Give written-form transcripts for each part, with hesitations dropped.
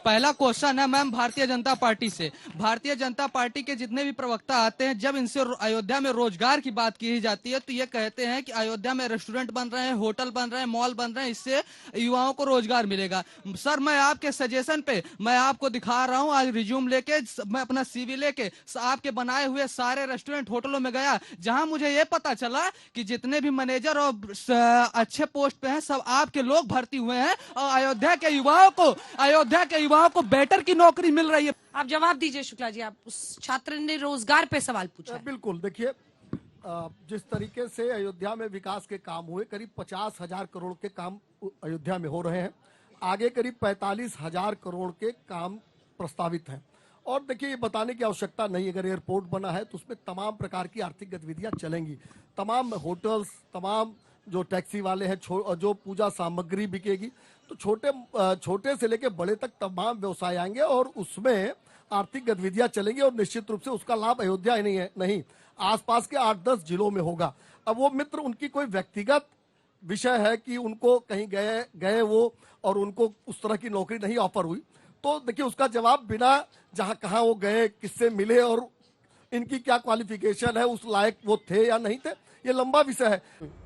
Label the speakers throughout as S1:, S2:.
S1: पहला क्वेश्चन है ma'am Bharatiya Janata party से। भारतीय जनता पार्टी के जितने भी प्रवक्ता आते हैं, जब इनसे अयोध्या में रोजगार की बात की जाती है तो ये कहते हैं कि अयोध्या में रेस्टोरेंट बन रहे हैं, होटल बन रहे हैं, मॉल बन रहे हैं, इससे युवाओं को रोजगार मिलेगा। सर मैं आपके सजेशन पे मैं आपको दिखा रहा हूँ, आज रिज्यूम लेके मैं अपना सीवी लेके आपके बनाए हुए सारे रेस्टोरेंट होटलों में गया, जहां मुझे ये पता चला कि जितने भी मैनेजर और अच्छे पोस्ट पे हैं सब आपके लोग भर्ती हुए हैं और अयोध्या के युवाओं को बेटर की नौकरी मिल रही है।
S2: आप जवाब दीजिए शुक्ला जी, आप उस छात्र ने रोजगार पे सवाल पूछा है।
S3: बिल्कुल, देखिए जिस तरीके से अयोध्या में विकास के काम हुए, करीब 50,000 करोड़ के काम अयोध्या में हो रहे हैं, आगे करीब 45,000 करोड़ के काम प्रस्तावित हैं। और देखिए ये बताने की आवश्यकता नहीं, अगर एयरपोर्ट बना है तो उसमें तमाम प्रकार की आर्थिक गतिविधियां चलेंगी, तमाम होटल्स, तमाम जो टैक्सी वाले हैं, जो पूजा सामग्री बिकेगी, तो छोटे से लेके बड़े तक तमाम व्यवसाय आएंगे और उसमें आर्थिक गतिविधियां चलेंगी और निश्चित रूप से उसका लाभ अयोध्या ही नहीं आसपास के 8-10 जिलों में होगा। अब वो मित्र उनकी कोई व्यक्तिगत विषय है कि उनको कहीं गए वो और उनको उस तरह की नौकरी नहीं ऑफर हुई, तो देखिए उसका जवाब बिना कहाँ वो गए, किससे मिले और इनकी क्या क्वालिफिकेशन है, उस लायक वो थे या नहीं थे, ये लंबा विषय है।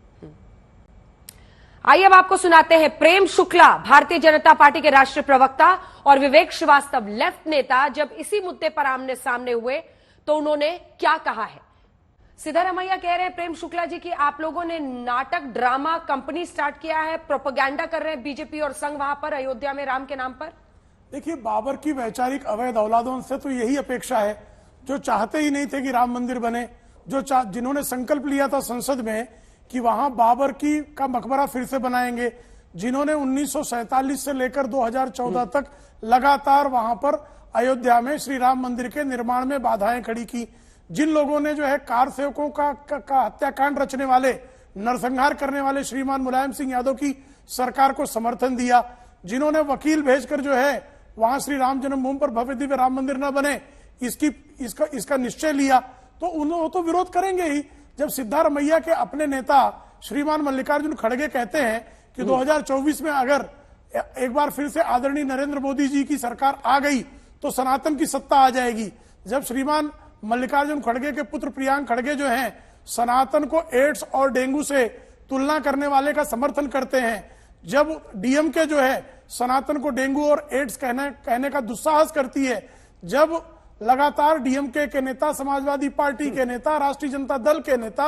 S2: आइए अब आपको सुनाते हैं प्रेम शुक्ला, भारतीय जनता पार्टी के राष्ट्रीय प्रवक्ता, और विवेक श्रीवास्तव, लेफ्ट नेता, जब इसी मुद्दे पर आमने सामने हुए तो उन्होंने क्या कहा है। सिद्धारमैया कह रहे हैं प्रेम शुक्ला जी कि आप लोगों ने नाटक ड्रामा कंपनी स्टार्ट किया है, प्रोपेगेंडा कर रहे हैं बीजेपी और संघ वहां पर अयोध्या में राम के नाम पर।
S4: देखिए बाबर की वैचारिक अवैध औलादों से तो यही अपेक्षा है, जो चाहते ही नहीं थे कि राम मंदिर बने, जिन्होंने संकल्प लिया था संसद में कि वहां बाबर का मकबरा फिर से बनाएंगे, जिन्होंने 1947 से लेकर 2014 तक लगातार वहां पर अयोध्या में श्री राम मंदिर के निर्माण में बाधाएं खड़ी की, जिन लोगों ने जो है कार सेवकों का हत्याकांड रचने वाले, नरसंहार करने वाले श्रीमान मुलायम सिंह यादव की सरकार को समर्थन दिया, जिन्होंने वकील भेजकर जो है वहां श्री राम जन्मभूमि पर भव्य दिव्य राम मंदिर न बने इसका निश्चय लिया, तो उन्होंने तो विरोध करेंगे ही। जब सिद्धारमैया के अपने नेता श्रीमान मल्लिकार्जुन खड़गे कहते हैं कि 2024 में अगर एक बार फिर से आदरणीय नरेंद्र मोदी जी की सरकार आ गई तो सनातन की सत्ता आ जाएगी, जब श्रीमान मल्लिकार्जुन खड़गे के पुत्र प्रियांक खड़गे जो हैं सनातन को एड्स और डेंगू से तुलना करने वाले का समर्थन करते हैं, जब डीएमके जो है सनातन को डेंगू और एड्स कहने का दुस्साहस करती है, जब लगातार डीएमके के नेता, समाजवादी पार्टी के नेता, राष्ट्रीय जनता दल के नेता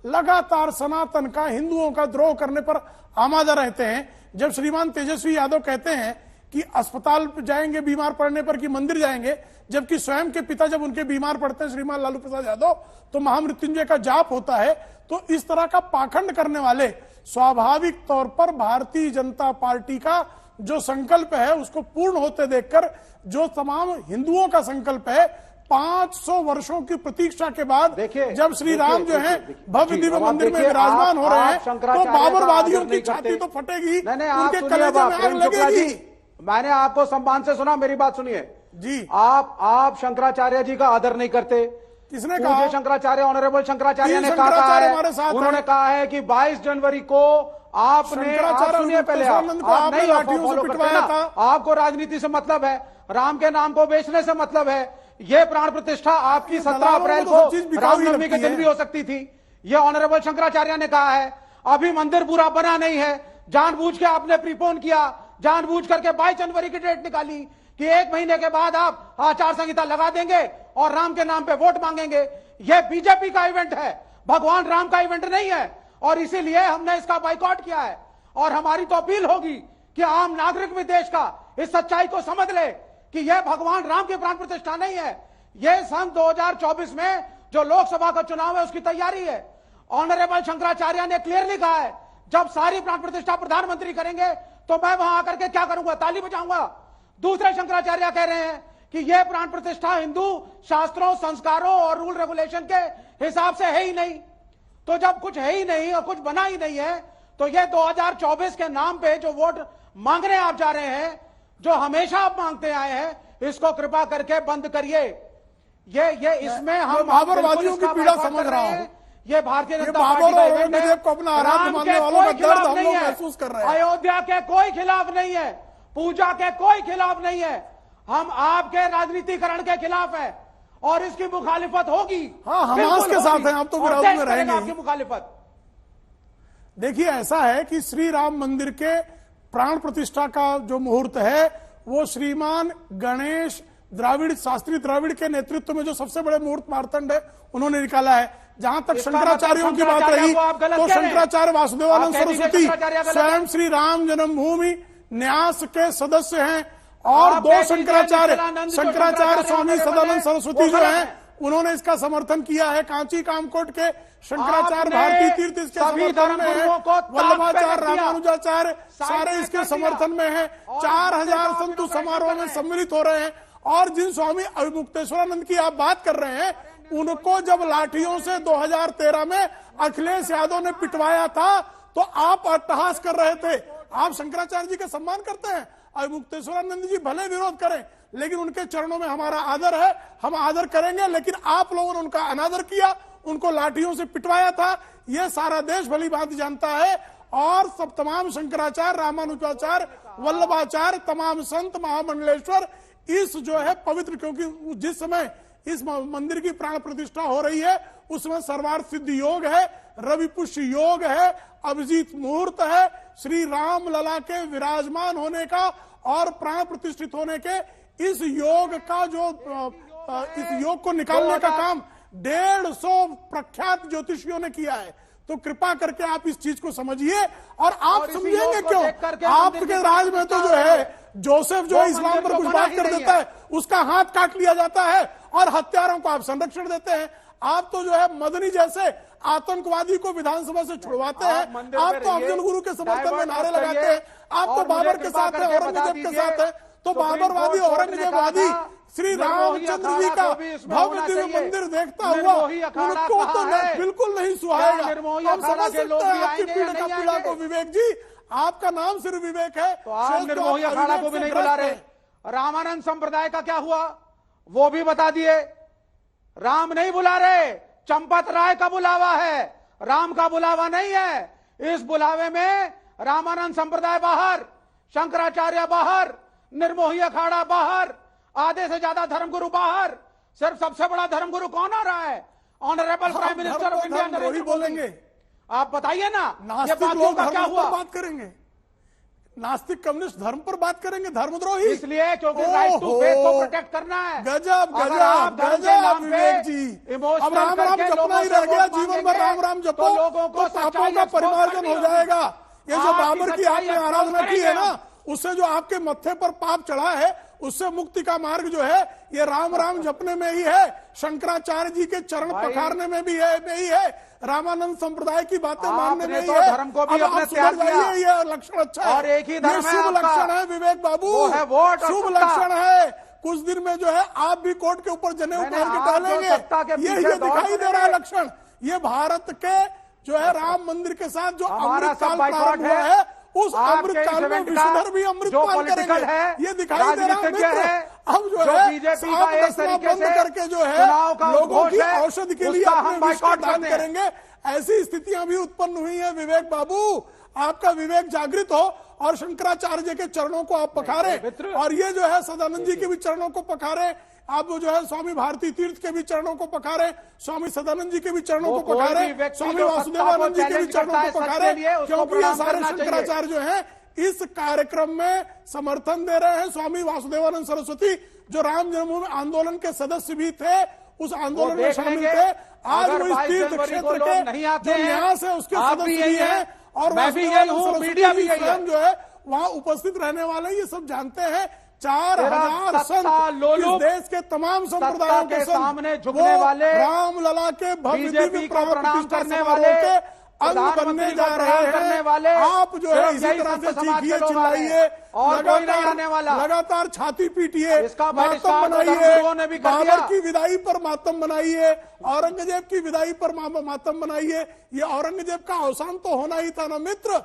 S4: लगातार सनातन का, हिंदुओं का द्रोह करने पर आमादा रहते हैं, जब श्रीमान तेजस्वी यादव कहते हैं कि अस्पताल जाएंगे बीमार पड़ने पर कि मंदिर जाएंगे, जबकि स्वयं के पिता जब उनके बीमार पड़ते हैं श्रीमान लालू प्रसाद यादव तो महामृत्युंजय का जाप होता है, तो इस तरह का पाखंड करने वाले स्वाभाविक तौर पर भारतीय जनता पार्टी का जो संकल्प है उसको पूर्ण होते देखकर, जो तमाम हिंदुओं का संकल्प है 500 वर्षों की प्रतीक्षा के बाद जब श्री राम जो है भव्य दिव्य मंदिर में विराजमान हो रहे हैं तो बाबरवादियों की छाती तो फटेगी, उनके कलेजे में आग लगेगी।
S5: मैंने आपको सम्मान से सुना, मेरी बात सुनिए
S4: जी। आप
S5: शंकराचार्य जी का आदर नहीं करते।
S4: किसने कहा?
S5: शंकराचार्य, ऑनरेबल शंकराचार्य ने कहा है, उन्होंने कहा है कि 22 जनवरी को आपने, सुनिए पहले, आप नहीं फॉलो करते ना, आपको राजनीति से मतलब है, राम के नाम को बेचने से मतलब है। ये प्राण प्रतिष्ठा आपकी 17 अप्रैल को रामनवमी के दिन भी हो सकती थी, ये ऑनरेबल शंकराचार्य ने कहा है। अभी मंदिर पूरा बना नहीं है, जानबूझ के आपने प्रीपोन किया, जानबूझ करके 22 जनवरी की डेट निकाली कि 1 महीने के बाद आप आचार संहिता लगा देंगे और राम के नाम पे वोट मांगेंगे। यह बीजेपी का इवेंट है, भगवान राम का इवेंट नहीं है, और इसीलिए हमने इसका बाइकआउट किया है। और हमारी तो अपील होगी कि आम नागरिक भी देश का इस सच्चाई को समझ ले कि यह भगवान राम की प्राण प्रतिष्ठा नहीं है, यह सन 2024 में जो लोकसभा का चुनाव है उसकी तैयारी है। ऑनरेबल शंकराचार्य ने क्लियरली कहा है, जब सारी प्राण प्रतिष्ठा प्रधानमंत्री करेंगे तो मैं वहां आकर के क्या करूंगा, ताली बजाऊंगा। दूसरे शंकराचार्य कह रहे हैं कि यह प्राण प्रतिष्ठा हिंदू शास्त्रों, संस्कारों और रूल रेगुलेशन के हिसाब से है ही नहीं। तो जब कुछ है ही नहीं और कुछ बना ही नहीं है तो ये 2024 के नाम पे जो वोट मांगने आप जा रहे हैं, जो हमेशा आप मांगते आए हैं, इसको कृपा करके बंद करिए। ये इसमें हम
S4: बाबरवादियों की पीड़ा समझ रहा हूं।
S5: ये भारतीय जनता पार्टी का इवेंट है,
S4: को अपना आराध्य मानने वालों का दर्द हम लोग महसूस कर रहे हैं।
S5: अयोध्या के कोई खिलाफ नहीं है, पूजा के कोई खिलाफ नहीं है। हम आपके राजनीतिकरण के खिलाफ है और इसकी मुखालिफत होगी।
S4: हाँ, हमास के साथ हैं, आप तो विरोध में रहेंगे
S5: आपकी मुखालिफत।
S4: देखिए, ऐसा है कि श्री राम मंदिर के प्राण प्रतिष्ठा का जो मुहूर्त है वो श्रीमान गणेश द्राविड़, शास्त्री द्राविड़ के नेतृत्व में जो सबसे बड़े मुहूर्त मार्तंड है उन्होंने निकाला है। जहां तक शंकराचार्यों की बात रही तो शंकराचार्य वासुदेवानंद सरस्वती स्वयं श्री राम जन्मभूमि न्यास के सदस्य हैं और दो शंकराचार्य स्वामी सदानंद सरस्वती जो हैं उन्होंने इसका समर्थन किया है। कांची कामकोट के शंकराचार्य भारती तीर्थ इसके समर्थन में है, वल्लभाचार्य रामानुजाचार्य सारे इसके समर्थन में है। 4000 संत समारोह में सम्मिलित हो रहे हैं। और जिन स्वामी अविमुक्तेश्वरानंद की आप बात कर रहे हैं, उनको जब लाठियों से 2013 में अखिलेश यादव ने पिटवाया था तो आप अट्टहास कर रहे थे। आप शंकराचार्य जी का सम्मान करते हैं, अविमुक्तेश्वरानंद जी भले विरोध करें लेकिन उनके चरणों में हमारा आदर है, हम आदर करेंगे। लेकिन आप लोगों ने उनका अनादर किया, उनको लाठियों से पिटवाया था, यह सारा देश भली भांति जानता है। और सब तमाम शंकराचार्य, रामानुजाचार्य, वल्लभाचार्य, तमाम संत महामंडलेश्वर इस जो है पवित्र, क्योंकि जिस समय इस मंदिर की प्राण प्रतिष्ठा हो रही है उसमें सर्वार्थ सिद्ध योग है, रवि पुष्य योग है, अभिजीत मुहूर्त है, श्री राम लला के विराजमान होने का और प्राण प्रतिष्ठित होने के इस योग का जो इस योग को निकालने का काम 150 प्रख्यात ज्योतिषियों ने किया है। तो कृपा करके आप इस चीज को समझिए और आप समझेंगे क्यों। आपके राज में तो जो है जोसेफ जो है इस्लाम पर कुछ बात कर देता है, उसका हाथ काट लिया जाता है और हत्यारों को आप संरक्षण देते हैं। आप तो जो है मदनी जैसे आतंकवादी को विधानसभा से छुड़वाते हैं। आप तो अफजल गुरु के समर्थन में नारे लगाते हैं। आप तो बाबर के साथ है, औरंगजेब के साथ है। तो बाबरवादी औरंगजेबवादी श्री रामचंद्र जी का भव्य दिव्य मंदिर देखता हुआ उनको तो बिल्कुल नहीं सुहाएगा। हम समझ सकते हैं आपकी पीड़ा को। विवेक जी, आपका नाम सिर्फ विवेक है
S5: तो आप निर्मोही अखाड़ा को भी नहीं बुला रहे। रामानंद संप्रदाय का क्या हुआ वो भी बता दिए। राम नहीं बुला रहे, चंपत राय का बुलावा है, राम का बुलावा नहीं है। इस बुलावे में रामानंद संप्रदाय बाहर, शंकराचार्य बाहर, निर्मोही अखाड़ा बाहर, आधे से ज्यादा धर्मगुरु बाहर। सिर्फ सबसे बड़ा धर्मगुरु कौन आ रहा है? Honourable prime minister of India Narendra Modi बोलेंगे। आप बताइए ना,
S4: नास्तिक लोग धर्म पर बात करेंगे, नास्तिक कम्युनिस्ट धर्म पर बात करेंगे, धर्मद्रोही।
S5: इसलिए क्योंकि राइट टू फेथ को प्रोटेक्ट करना है।
S4: गजब गजब गजब विवेक जी। अब राम राम जपना ही रह गया जीवन में। राम राम जपो तो पापों का परिमार्जन हो जाएगा। ये जो बाबर की आपने आराधना की है ना, उससे जो आपके मत्थे पर पाप चढ़ा है उससे मुक्ति का मार्ग जो है ये राम राम जपने में ही है, शंकराचार्य जी के चरण पखारने में भी है, नहीं है, रामानंद संप्रदाय की बातें मानने में ही है।
S5: धर्म को भी अपने
S4: सुधर जाइए, ये लक्षण अच्छा है
S5: और एक ही धर्म है,
S4: शुभ लक्षण है विवेक बाबू, शुभ लक्षण है। कुछ दिन में जो है आप भी कोर्ट के ऊपर जनेऊ पहन के टहलेंगे, ये दिखाई दे रहा है लक्षण। ये भारत के जो है राम मंदिर के साथ जो अमृत काल प्रारंभ हुआ है उस अमृत काल में विश्वधर भी अमृतपान करेंगे, ये दिखाई दे रहा है मित्र। अब जो है सांप डसना बंद करके जो है लोगों की औषधि के लिए अपने विष का दान करेंगे। ऐसी स्थितियां भी उत्पन्न हुई है विवेक बाबू। आपका विवेक जागृत हो और शंकराचार्य जी के चरणों को आप पखारे और ये जो है सदानंद जी के भी चरणों को पखारे। आप जो है स्वामी भारती तीर्थ के भी चरणों को पखारे, स्वामी सदानंद जी के भी चरणों को पखारे, स्वामी वासुदेवानंद जी के भी चरणों को पखारे, क्योंकि ये सारे शंकराचार्य जो हैं इस कार्यक्रम में समर्थन दे रहे हैं। स्वामी वासुदेवानंद सरस्वती जो राम जन्मभूमि आंदोलन के सदस्य भी थे, उस आंदोलन में शामिल थे। आज वो इस तीर्थ क्षेत्र के जो न्यास है उसके सदस्य भी हैं और मीडिया भी स्वयं जो है वहां उपस्थित रहने वाले ये सब जानते हैं। 4000 संत इस देश के तमाम संप्रदायों के
S5: सामने झुकने वाले,
S4: राम लला के भव्य प्रणाम करने वाले के अंग बनने जा रहे हैं। आप जो है इसी तरह से चीखिए, चिल्लाइए, लगातार छाती पीटिए, मातम बनाइए, बाबर की विदाई पर मातम बनाइए, औरंगजेब की विदाई पर मातम बनाइए। ये औरंगजेब का अवसान तो होना ही था ना मित्र।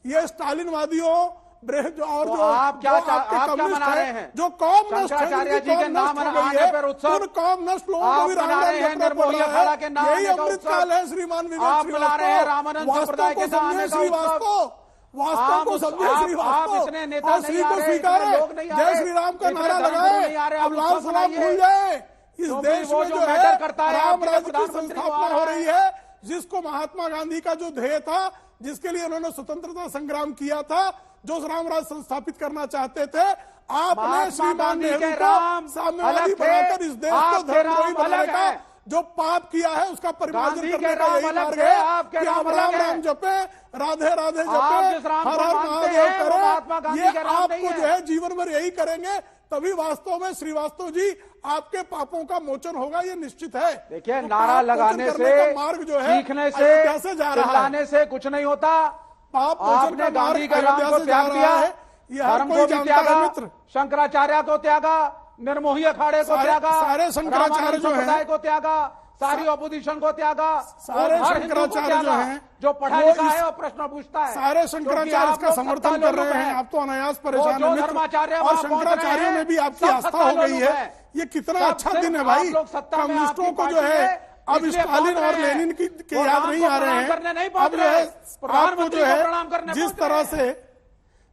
S4: ये स्टालिनवादियों और जो
S5: आप क्या मना रहे हैं?
S4: जो कौम नष्ट
S5: शंकराचार्य जी के नाम आने पर उत्सव,
S4: उन कौम नष्ट लोगों को भी
S5: मना रहे हैं निर्मोही अखाड़ा के नाम
S4: यही अमृतकाल है। श्रीमान विवेक
S5: आप मना रहे हैं रामानंद संप्रदाय के नाम का उत्सव।
S4: वास्तव को समझे श्री वास्तव
S5: इतने नेता
S4: और श्री
S5: नहीं आ
S4: को
S5: रहे,
S4: स्वीकारे,
S5: इतने लोग नहीं आ
S4: जय
S5: रहे,
S4: श्री राम का
S5: इतने
S4: नारा
S5: धर्मगुरु नहीं आ
S4: लगाए।
S5: रहे,
S4: अब
S5: आप
S4: लाल
S5: उसको
S4: सलाम
S5: सुनाइए।
S4: भूल जाए। इस
S5: क्योंकि
S4: देश
S5: वो
S4: में
S5: जो
S4: जो
S5: मैटर
S4: है
S5: करता है,
S4: राम
S5: आपके
S4: राज्य की
S5: प्रधानमंत्री
S4: संस्थापना
S5: वो आ
S4: हो
S5: रहा
S4: रही है, जिसको महात्मा गांधी का जो ध्येय था, जिसके लिए उन्होंने स्वतंत्रता संग्राम किया था, जो राम राज्य संस्थापित करना चाहते थे, आपने
S5: महात्मा
S4: श्रीमान
S5: गांधी
S4: नेहरू
S5: के
S4: को
S5: राम
S4: साम्यवादी
S5: अलग थे,
S4: बनाकर इस देश को
S5: आपके
S4: धर्मद्रोही
S5: राम
S4: बनाने
S5: अलग
S4: का
S5: है।
S4: जो पाप किया है उसका परिमार्जन
S5: गांधी
S4: करने
S5: के
S4: का
S5: राम
S4: यही
S5: अलग
S4: मार्ग
S5: थे,
S4: है
S5: आपके
S4: कि
S5: राम
S4: आप
S5: अलग
S4: राम
S5: है।
S4: राम जपे, राधे राधे
S5: आप
S4: जपे,
S5: जिस राम
S4: हर
S5: को
S4: हर
S5: मानते
S4: महादेव
S5: हैं, वो महात्मा
S4: करें।
S5: गांधी
S4: ये
S5: के राम नहीं
S4: आपको
S5: है।
S4: जो है जीवन भर यही करेंगे, तभी वास्तव में श्रीवास्तव जी आपके पापों का मोचन होगा, ये निश्चित है।
S5: देखिए,
S4: तो
S5: नारा
S4: पाप मोचन
S5: लगाने
S4: करने
S5: से,
S4: का मार्ग जो है
S5: सीखने
S4: अयोध्या से जा रहा है।
S5: चिल्लाने से कुछ नहीं होता।
S4: पाप मोचन
S5: आपने
S4: का
S5: गांधी
S4: मार्ग
S5: के राम
S4: अयोध्या
S5: को
S4: से जा
S5: त्याग
S4: रहा
S5: दिया,
S4: है, ये हर
S5: धर्म
S4: कोई
S5: को भी
S4: जानता है
S5: त्यागा,
S4: मित्र।
S5: शंकराचार्य को त्यागा, निर्मोही अखाड़े को
S4: सारे-
S5: त्यागा,
S4: सारे शंकराचार्य
S5: रामानुज
S4: जो हैं,
S5: संप्रदाय को त्यागा, सारी ऑपोजिशन को त्यागा,
S4: सारे
S5: और हर हिंदू को
S4: शंकराचार्य जो
S5: त्यागा,
S4: हैं,
S5: जो पढ़ा
S4: वो
S5: लिखा
S4: इस-
S5: है और प्रश्न पूछता है।
S4: सारे
S5: क्योंकि
S4: शंकराचार्य
S5: आप
S4: इसका
S5: लोग
S4: समर्थन
S5: सत्ता
S4: कर
S5: लोग
S4: रहे हैं, आप तो अनायास परेशान
S5: जो
S4: हैं मित्र।
S5: धर्माचार्य
S4: और
S5: वहां पहुंच रहे
S4: शंकराचार्यों
S5: हैं,
S4: में भी आपकी
S5: सब
S4: आस्था
S5: सत्ता
S4: हो गई
S5: लोग
S4: है।
S5: हैं।
S4: ये कितना
S5: सब
S4: अच्छा
S5: सिर्फ
S4: दिन है
S5: आप
S4: भाई।
S5: लोग सत्ता में,
S4: कम्युनिस्टों
S5: आपकी
S4: को जो
S5: पार्टी
S4: है
S5: है,
S4: अब
S5: इसलिए
S4: स्टालिन
S5: पहुंच
S4: और
S5: रहे हैं।
S4: लेनिन की
S5: वो
S4: याद
S5: राम
S4: नहीं
S5: को
S4: आ रहे
S5: प्रणाम
S4: हैं।
S5: करने नहीं पहुंच
S4: अब जो है
S5: रहे,
S4: आपको
S5: प्रधानमंत्री
S4: जो
S5: को
S4: है
S5: प्रणाम करने
S4: जिस
S5: पहुंच रहे हैं।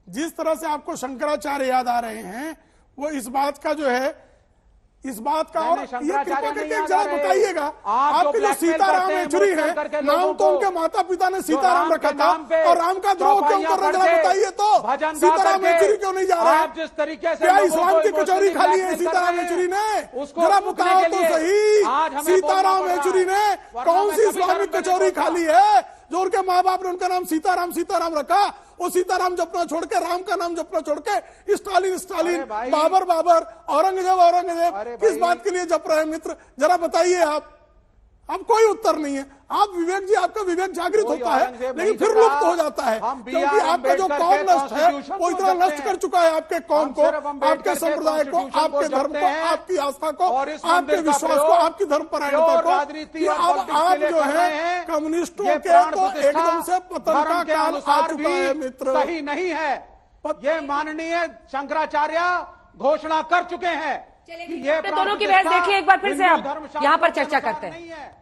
S4: जिस तरह से आपको शंकराचार्य याद आ रहे हैं, वो इस बात का जो है, इस बात का, और ये
S5: शंकराचार्य
S4: कृपा
S5: नहीं
S4: करके
S5: याद
S4: जरा
S5: आ रहे।
S4: बताइएगा,
S5: आप जो
S4: आपके जो
S5: ब्लैकमेल
S4: सीताराम
S5: करते हैं,
S4: येचुरी
S5: मोटिवेट करके
S4: है,
S5: लोगों
S4: नाम तो
S5: को,
S4: उनके माता पिता ने सीताराम
S5: राम
S4: रखा
S5: के
S4: था,
S5: नाम पे
S4: और राम का द्रोह क्यों कर रहे हैं, जरा बताइए तो।
S5: भजन
S4: सीताराम येचुरी क्यों नहीं जा रहे
S5: आप
S4: हैं?
S5: जिस तरीके से
S4: क्या
S5: लोगों
S4: इस्लाम
S5: को
S4: की कचौरी
S5: इमोशनली
S4: खाली है
S5: ब्लैकमेल कर
S4: सीताराम
S5: रहे हैं,
S4: येचुरी ने?
S5: उसको
S4: जरा
S5: रोकने
S4: बताओ
S5: के
S4: तो
S5: लिए
S4: सही,
S5: आज हमें
S4: सीताराम
S5: बोलना पड़
S4: येचुरी
S5: रहा
S4: ने
S5: है। वरना
S4: कौन
S5: मैं
S4: सी
S5: कभी
S4: इस्लामिक
S5: धर्म में
S4: कचौरी
S5: नहीं
S4: खा ली है जो उनके माँ बाप ने उनका नाम सीताराम सीताराम रखा? वो सीताराम जपना छोड़ के, राम का नाम जपना छोड़ के स्टालिन स्टालिन,
S5: अरे भाई,
S4: बाबर बाबर, औरंगजेब औरंगजेब,
S5: अरे
S4: किस
S5: भाई,
S4: बात के लिए जप रहे हैं मित्र? जरा बताइए आप कोई उत्तर नहीं है। आप विवेक जी, आपका विवेक जागृत
S5: कोई
S4: होता है,
S5: औरंगजेब
S4: लेकिन
S5: नहीं
S4: फिर
S5: जपा।
S4: लुप्त हो जाता है,
S5: हम बी
S4: क्योंकि
S5: आर
S4: आपका जो
S5: अम्बेडकर
S4: कौम
S5: के
S4: नष्ट है
S5: कॉन्स्टिट्यूशन
S4: वो
S5: को
S4: इतना
S5: जपते
S4: नष्ट
S5: हैं।
S4: कर चुका है आपके कौम
S5: हम
S4: को,
S5: सिर्फ अम्बेडकर
S4: आपके
S5: के
S4: संप्रदाय को,
S5: कॉन्स्टिट्यूशन
S4: आपके
S5: को
S4: धर्म
S5: जपते
S4: को,
S5: हैं।
S4: आपकी आस्था को,
S5: और इस
S4: आपके
S5: मंदिर का
S4: विश्वास को,
S5: प्रयोग
S4: आपकी धर्म परायणता
S5: प्योर
S4: को,
S5: राजनीति
S4: कि
S5: और
S4: अब
S5: पॉलिटिक्स
S4: आप
S5: के लिए
S4: जो
S5: कर रहे
S4: है
S5: हैं।
S4: कम्युनिस्टों
S5: ये
S4: के
S5: प्राण
S4: तो
S5: प्रतिष्ठा
S4: एकदम से पतन
S5: धर्म
S4: का
S5: के
S4: काल आ
S5: अनुसार
S4: चुका
S5: भी
S4: है मित्र।
S5: सही नहीं है। ये माननीय शंकराचार्य घोषणा कर चुके हैं कि ये
S2: दोनों की बहस देखिए एक बार फिर से,
S5: हिंदू
S2: आप
S5: धर्मशास्त्र
S2: यहाँ पर
S5: के
S2: चर्चा
S5: अनुसार
S2: करते हैं।
S5: नहीं है।